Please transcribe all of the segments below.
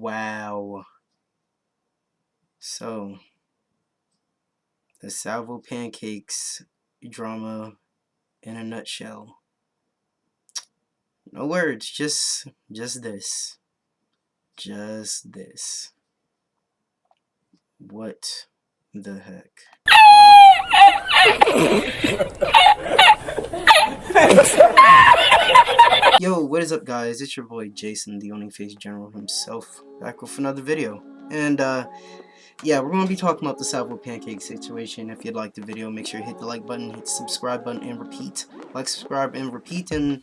Wow. So, the Salvo Pancakes drama in a nutshell. No words, just this. Just this. What the heck? Yo, what is up, guys? It's your boy Jason, the Owning Face General himself, back with another video. And yeah, we're gonna be talking about the Salvo Pancake situation. If you'd like the video, make sure you hit the like button, hit the subscribe button, and repeat. Like, subscribe, and repeat. And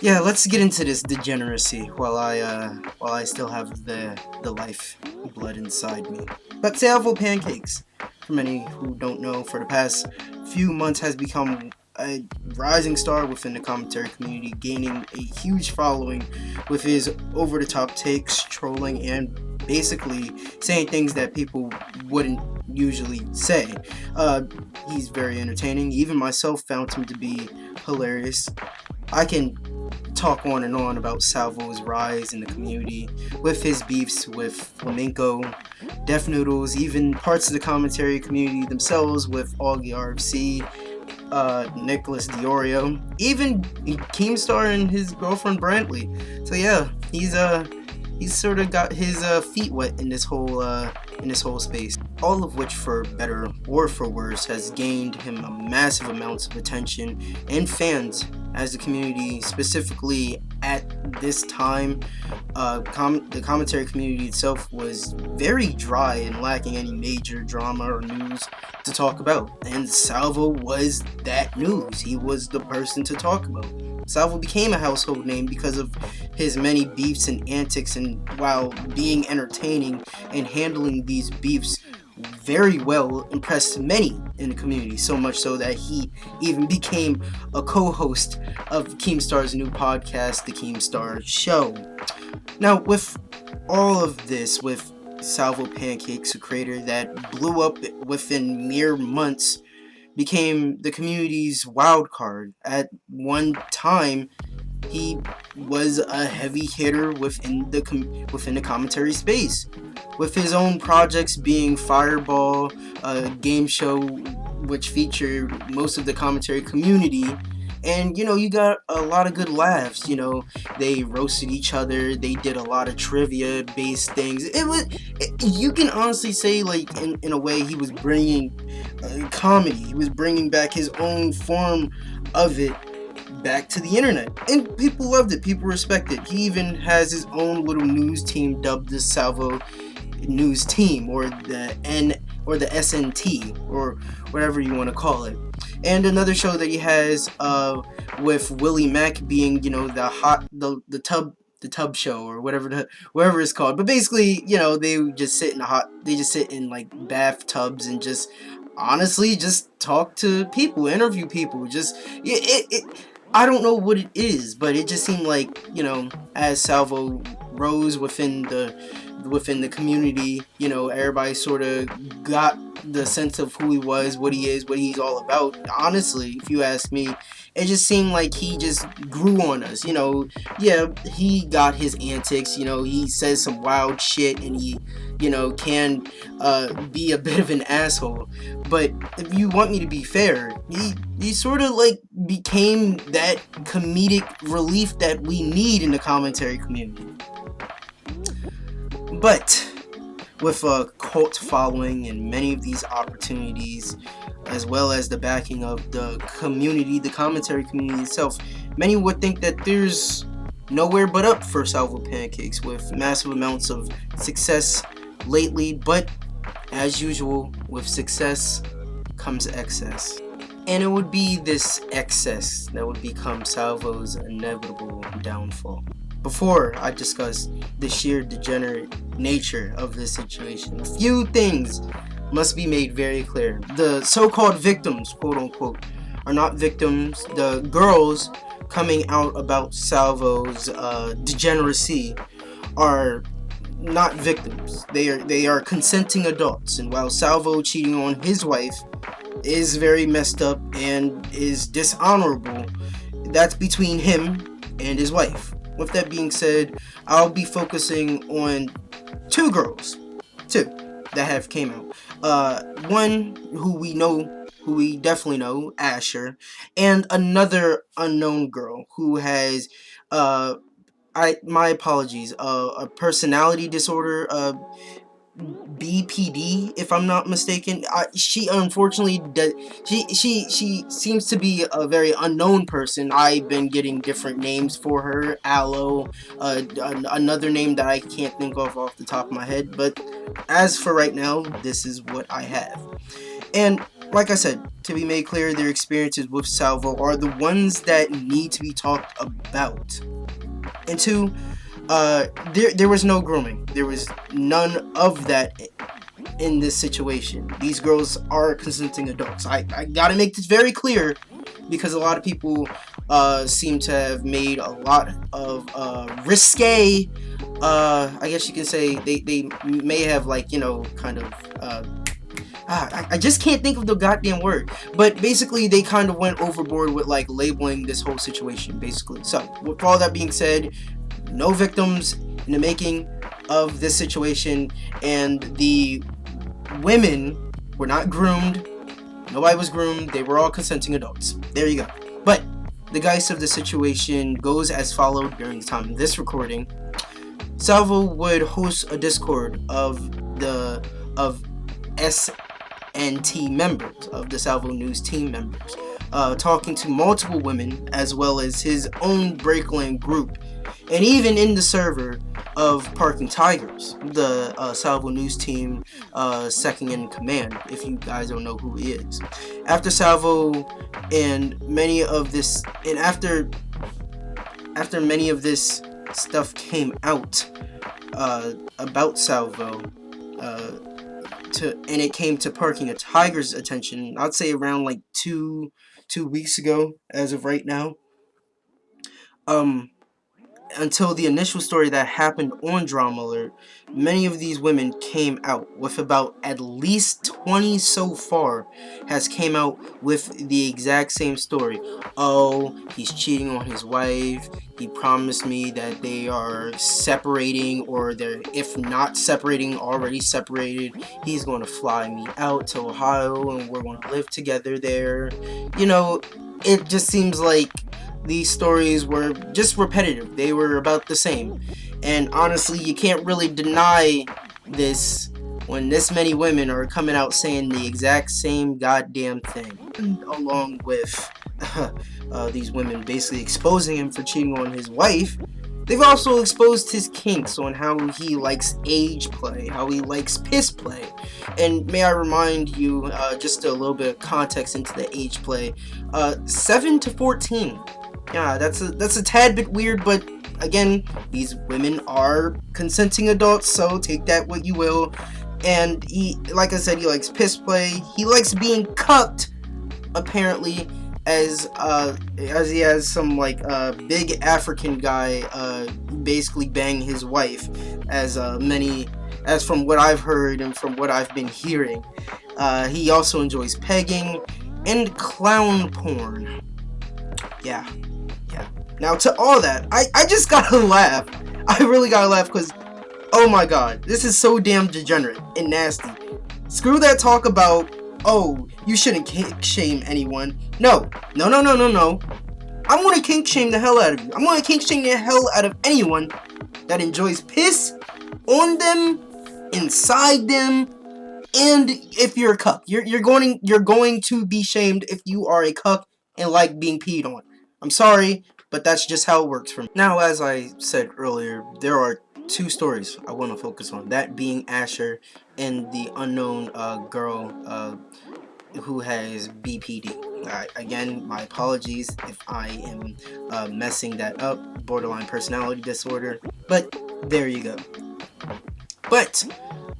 yeah, let's get into this degeneracy while I still have the life blood inside me. But Salvo Pancakes, for many who don't know, for the past few months has become a rising star within the commentary community, gaining a huge following with his over-the-top takes, trolling, and basically saying things that people wouldn't usually say. He's very entertaining. Even myself found him to be hilarious. I can talk on and on about Salvo's rise in the community, with his beefs with Flamenco, Def Noodles, even parts of the commentary community themselves with Augie RFC, Nicholas Diorio, even Keemstar and his girlfriend Brantley. So yeah, he's sort of got his feet wet in this whole space. All of which, for better or for worse, has gained him a massive amounts of attention and fans, as the community, specifically at this time, the commentary community itself was very dry and lacking any major drama or news to talk about. And Salvo was that news. He was the person to talk about. Salvo became a household name because of his many beefs and antics, and while being entertaining and handling these beefs very well, impressed many in the community, so much so that he even became a co-host of Keemstar's new podcast, The Keemstar Show. Now, with all of this, with Salvo Pancakes, a creator that blew up within mere months, became the community's wild card. At one time, he was a heavy hitter within the commentary space, with his own projects being Fireball, a game show which featured most of the commentary community. And you got a lot of good laughs. They roasted each other. They did a lot of trivia based things. You can honestly say, like, in a way, he was bringing comedy. He was bringing back his own form of it back to the internet, and people loved it. People respect it. He even has his own little news team dubbed the Salvo News Team, or the SNT, or whatever you want to call it. And another show that he has with Willie Mack being the tub show, or whatever it's called. But basically, they just sit in like bathtubs and just honestly just talk to people, interview people. I don't know what it is, but it just seemed like, as Salvo rose within the community, everybody sort of got the sense of who he was, what he is, what he's all about. Honestly, if you ask me, it just seemed like he just grew on us. Yeah, he got his antics. He says some wild shit, and he, can be a bit of an asshole. But if you want me to be fair, he sort of like became that comedic relief that we need in the commentary community. But with a cult following and many of these opportunities, as well as the backing of the community, the commentary community itself, many would think that there's nowhere but up for Salvo Pancakes, with massive amounts of success lately. But as usual, with success comes excess. And it would be this excess that would become Salvo's inevitable downfall. Before I discuss the sheer degenerate nature of this situation, a few things must be made very clear. The so-called victims, quote unquote, are not victims. The girls coming out about Salvo's degeneracy are not victims. They are consenting adults. And while Salvo cheating on his wife is very messed up and is dishonorable, that's between him and his wife. with that being said, I'll be focusing on two girls, two that have came out. One who we definitely know, Asher, and another unknown girl who has my apologies, a personality disorder, BPD, if I'm not mistaken. She unfortunately does. She seems to be a very unknown person. I've been getting different names for her. Aloe, another name that I can't think of off the top of my head. But as for right now, this is what I have. And like I said, to be made clear, their experiences with Salvo are the ones that need to be talked about. And two, there was no grooming. There was none of that in this situation. These girls are consenting adults. I gotta make this very clear, because a lot of people seem to have made a lot of risque, I guess you can say, they may have, like, you know, kind of I just can't think of the goddamn word, but basically they kind of went overboard with, like, labeling this whole situation, basically. So with all that being said, no victims in the making of this situation, and the women were not groomed. Nobody was groomed. They were all consenting adults. There you go. But the geist of the situation goes as followed. During the time of this recording, Salvo would host a Discord of SNT members, of the Salvo News team members, talking to multiple women, as well as his own Breakland group, and even in the server of Parking Tigers, the Salvo News team second in command, if you guys don't know who he is. After Salvo and many of this, and after many of this stuff came out about Salvo, and it came to Parking Tigers' attention, I'd say around like two weeks ago, as of right now. Until the initial story that happened on Drama Alert, many of these women came out, with about at least 20 so far has came out with the exact same story. Oh, he's cheating on his wife. He promised me that they are separating, or they're, if not separating, already separated. He's going to fly me out to Ohio and we're going to live together there. You know, it just seems like these stories were just repetitive. They were about the same. And honestly, you can't really deny this when this many women are coming out saying the exact same goddamn thing. And along with these women basically exposing him for cheating on his wife, they've also exposed his kinks on how he likes age play, how he likes piss play. And may I remind you, just a little bit of context into the age play, 7 to 14. Yeah, that's a tad bit weird, but again, these women are consenting adults, so take that what you will. And he, like I said, he likes piss play. He likes being cucked, apparently, as he has some, like, big African guy basically bang his wife, as from what I've heard and from what I've been hearing. He also enjoys pegging and clown porn. Yeah. Now, to all that, I just gotta laugh. I really gotta laugh, because, oh my god, this is so damn degenerate and nasty. Screw that talk about, oh, you shouldn't kink shame anyone. No. I'm gonna kink shame the hell out of you. I'm gonna kink shame the hell out of anyone that enjoys piss on them, inside them, and if you're a cuck. You're going to be shamed if you are a cuck and like being peed on. I'm sorry, but that's just how it works for me. Now, as I said earlier, there are two stories I want to focus on. That being Asher and the unknown girl who has BPD. Again, my apologies if I am messing that up, borderline personality disorder, but there you go. But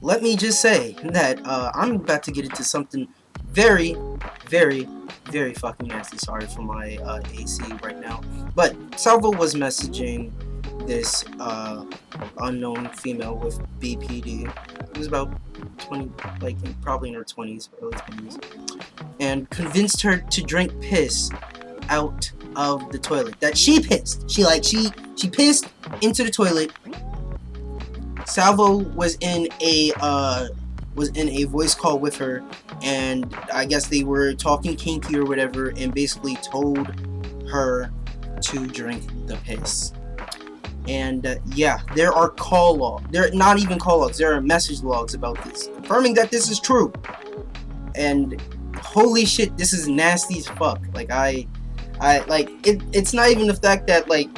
let me just say that I'm about to get into something very, very, very fucking nasty. Sorry for my AC right now. But Salvo was messaging this unknown female with BPD. It was about 20, like probably in her 20s, early 20s, and convinced her to drink piss out of the toilet that she pissed. She pissed into the toilet. Salvo was in a voice call with her, and I guess they were talking kinky or whatever, and basically told her to drink the piss. And yeah, there are call logs. There are not even call logs. There are message logs about this, confirming that this is true. And holy shit, this is nasty as fuck. Like I like it. It's not even the fact that like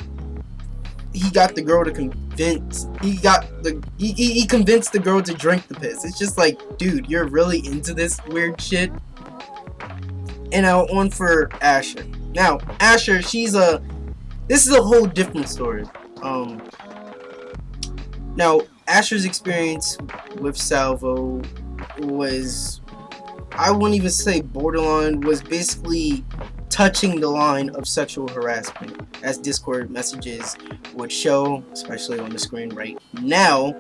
he got the girl to convince. He convinced the girl to drink the piss. It's just like, dude, you're really into this weird shit. And now on for Asher. Now Asher, this is a whole different story. Now Asher's experience with Salvo was, I wouldn't even say borderline, was basically touching the line of sexual harassment, as Discord messages would show, especially on the screen right now.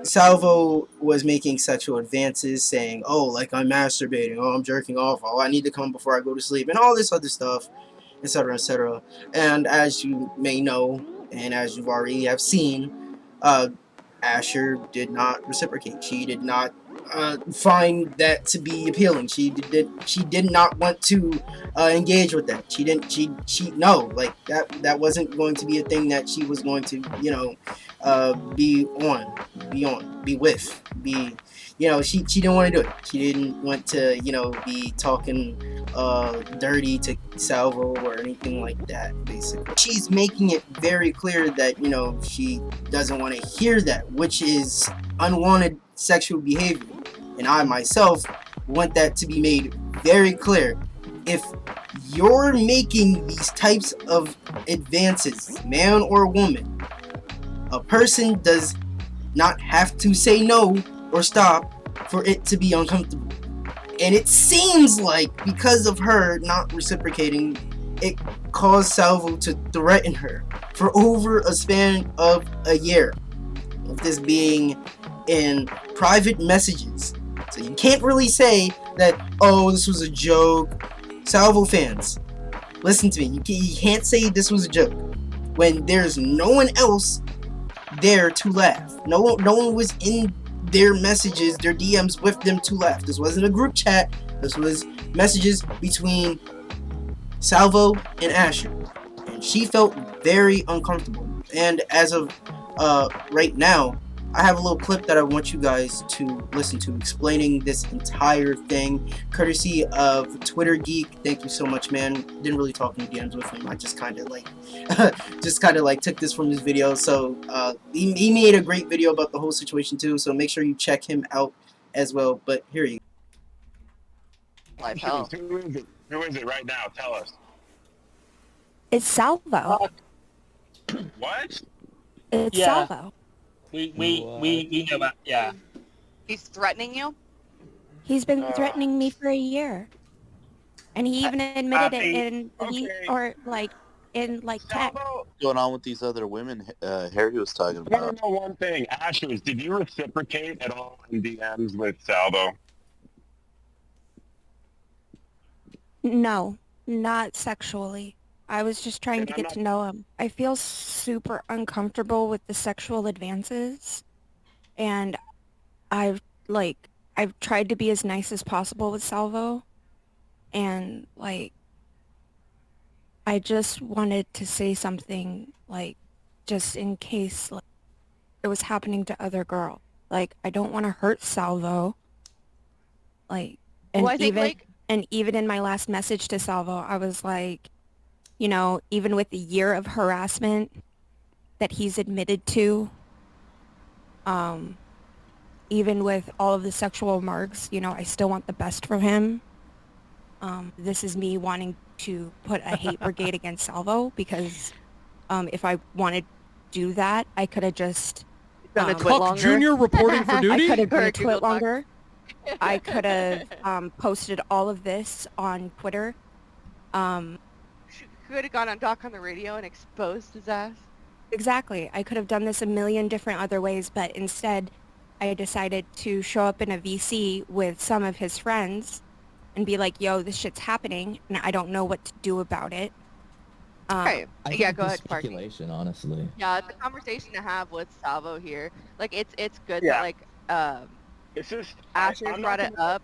Salvo was making sexual advances, saying, oh, like I'm masturbating, oh, I'm jerking off, oh, I need to come before I go to sleep, and all this other stuff, etc., etc. And as you may know, and as you've already have seen, Asher did not reciprocate. She did not find that to be appealing. She did not want to engage with that. No, like that wasn't going to be a thing that she was going to, you know, be with. She didn't want to do it. She didn't want to, you know, be talking dirty to Salvo or anything like that, basically. She's making it very clear that, you know, she doesn't want to hear that, which is unwanted sexual behavior. And I myself want that to be made very clear. If you're making these types of advances, man or woman, a person does not have to say no or stop for it to be uncomfortable. And it seems like because of her not reciprocating, it caused Salvo to threaten her for over a span of a year, of this being in private messages. So you can't really say that, oh, this was a joke. Salvo fans, listen to me. You can't say this was a joke when there's no one else there to laugh. No one was in their messages, their DMs with them to laugh. This wasn't a group chat. This was messages between Salvo and Asher. And she felt very uncomfortable. And as of right now, I have a little clip that I want you guys to listen to explaining this entire thing, courtesy of Twitter Geek. Thank you so much, man. Didn't really talk any DMs with him. I just kind of like took this from his video. So he made a great video about the whole situation too. So make sure you check him out as well. But here you go. Who is it right now? Tell us. It's Salvo. What? It's Salvo. We know about, yeah. He's threatening you? He's been threatening me for a year. And he even admitted it in text. What's going on with these other women Harry was talking about? I want to know one thing. Ashes, did you reciprocate at all in DMs with Salvo? No, not sexually. I was just trying to get to know him. I feel super uncomfortable with the sexual advances, and I've tried to be as nice as possible with Salvo, and I just wanted to say something, just in case it was happening to other girls. I don't want to hurt Salvo. And even in my last message to Salvo, I was like, you know, even with the year of harassment that he's admitted to, even with all of the sexual marks, you know, I still want the best for him. This is me wanting to put a hate brigade against Salvo, because if I wanted to do that, I could have just done a twit longer. Junior reporting for duty? I could have done a twit longer. I could have posted all of this on Twitter. Could have gone on Doc on the radio and exposed his ass. Exactly. I could have done this a million different other ways, but instead I decided to show up in a VC with some of his friends and be like, yo, this shit's happening and I don't know what to do about it. Right. I think Yeah, it's go just ahead, Parky. speculation, honestly. Yeah, it's a conversation to have with Salvo here. Like, it's good Yeah. that, like, It's just Asher I'm brought not it gonna- up,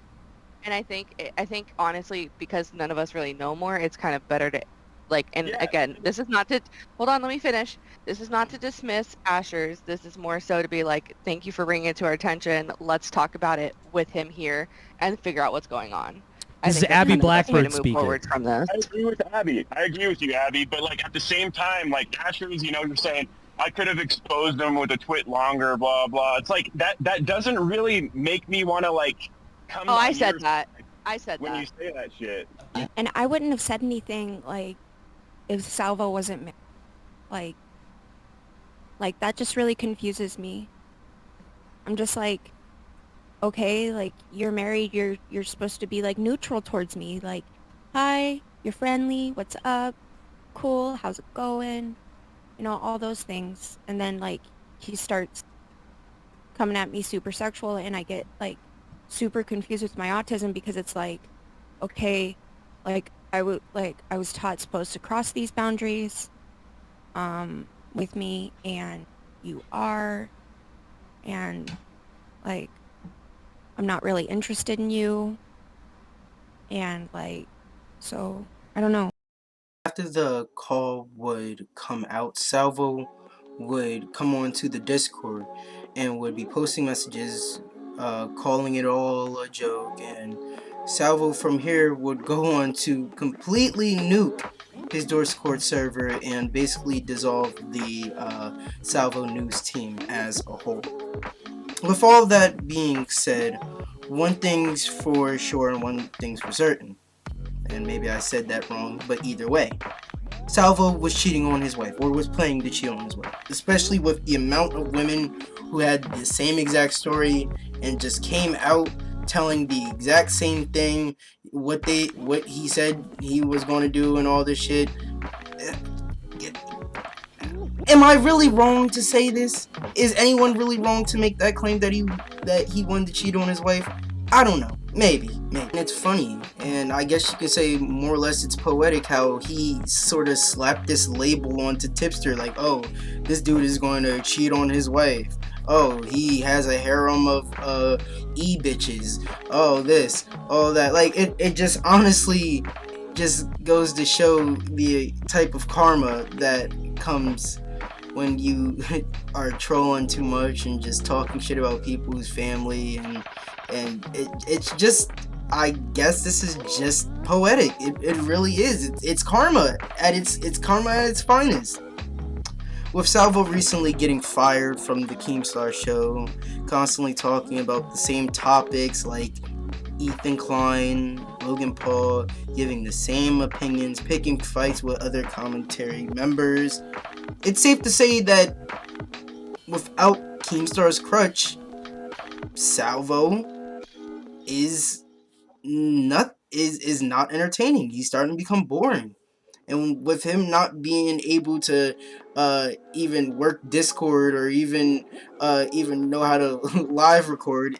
and I think honestly, because none of us really know more, it's kind of better to, like, and Yeah. again, this is not to, hold on, let me finish. This is not to dismiss Asher's. This is more so to be like, thank you for bringing it to our attention. Let's talk about it with him here and figure out what's going on. This is I think that's Abby kind of the best way Blackbird to move speaking. forward from this. I agree with Abby. I agree with you, Abby. But like at the same time, like Asher's, you're saying I could have exposed him with a twit longer, blah blah. It's like that doesn't really make me want to like come. Oh, on I said your that. side I said when that. you say that shit. And I wouldn't have said anything like if Salvo wasn't like that just really confuses me. I'm just like, okay, like you're married, you're supposed to be like neutral towards me, like, hi, you're friendly, what's up, cool, how's it going, all those things. And then like he starts coming at me super sexual, and I get like super confused with my autism, because it's like, okay, like I was taught supposed to cross these boundaries with me, and you are, and like I'm not really interested in you, and like, so I don't know. After the call would come out, Salvo would come onto the Discord and would be posting messages, calling it all a joke, and Salvo from here would go on to completely nuke his Discord server and basically dissolve the Salvo news team as a whole. With all that being said, one thing's for sure and one thing's for certain, and maybe I said that wrong, but either way, Salvo was cheating on his wife, or was planning to cheat on his wife, especially with the amount of women who had the same exact story and just came out telling the exact same thing, what he said he was going to do and all this shit. Am I really wrong to say this? Is anyone really wrong to make that claim that he wanted to cheat on his wife? I don't know. Maybe. And it's funny, and I guess you could say more or less it's poetic how he sort of slapped this label onto Tipster, like, oh, this dude is going to cheat on his wife. Oh, he has a harem of e-bitches. Oh, this, all that. Like, it just honestly just goes to show the type of karma that comes when you are trolling too much and just talking shit about people's family, and it's just, I guess this is just poetic. It really is. It's karma at its karma at its finest. With Salvo recently getting fired from the Keemstar show, constantly talking about the same topics like Ethan Klein, Logan Paul, giving the same opinions, picking fights with other commentary members, it's safe to say that without Keemstar's crutch, Salvo is not entertaining. He's starting to become boring. And with him not being able to even work Discord or even know how to live record,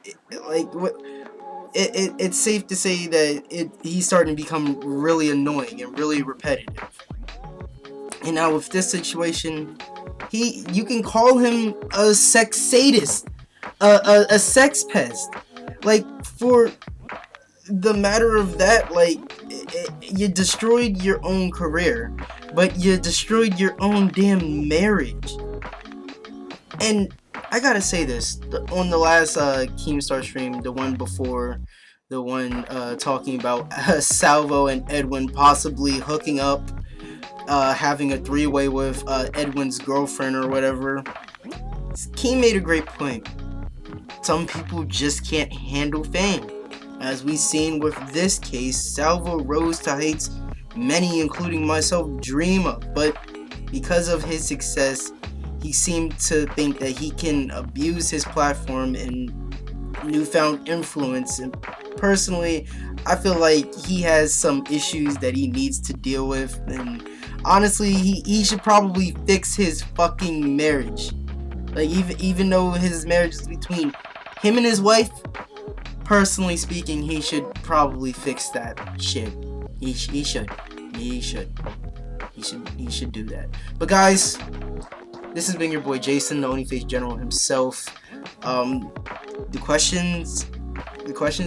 it's safe to say that he's starting to become really annoying and really repetitive. And now with this situation, you can call him a sex sadist, a sex pest. Like, for the matter of that, like, you destroyed your own career, but you destroyed your own damn marriage. And I gotta say this, on the last Keemstar stream, the one before, the one talking about Salvo and Edwin possibly hooking up, having a three-way with Edwin's girlfriend or whatever, Keem made a great point. Some people just can't handle fame. As we've seen with this case, Salvo rose to heights many, including myself, dream of, but because of his success, he seemed to think that he can abuse his platform and newfound influence. And personally, I feel like he has some issues that he needs to deal with, and honestly, he should probably fix his fucking marriage. Like, even though his marriage is between him and his wife, personally speaking, he should probably fix that shit. He should do that. But guys, this has been your boy Jason, the OnlyFace General himself. The questions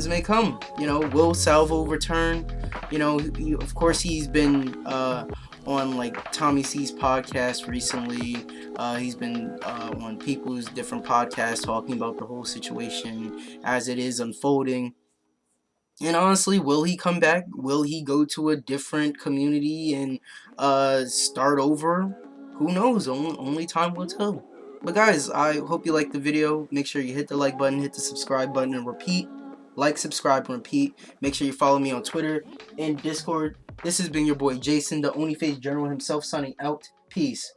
may come. You know, will Salvo return? You know, of course he's been on like Tommy C's podcast recently. He's been on people's different podcasts talking about the whole situation as it is unfolding. And honestly, will he come back? Will he go to a different community and start over? Who knows? Only time will tell. But guys, I hope you liked the video. Make sure you hit the like button, hit the subscribe button, and repeat. Like, subscribe, and repeat. Make sure you follow me on Twitter and Discord. This has been your boy Jason, the OnlyFace General himself, signing out. Peace.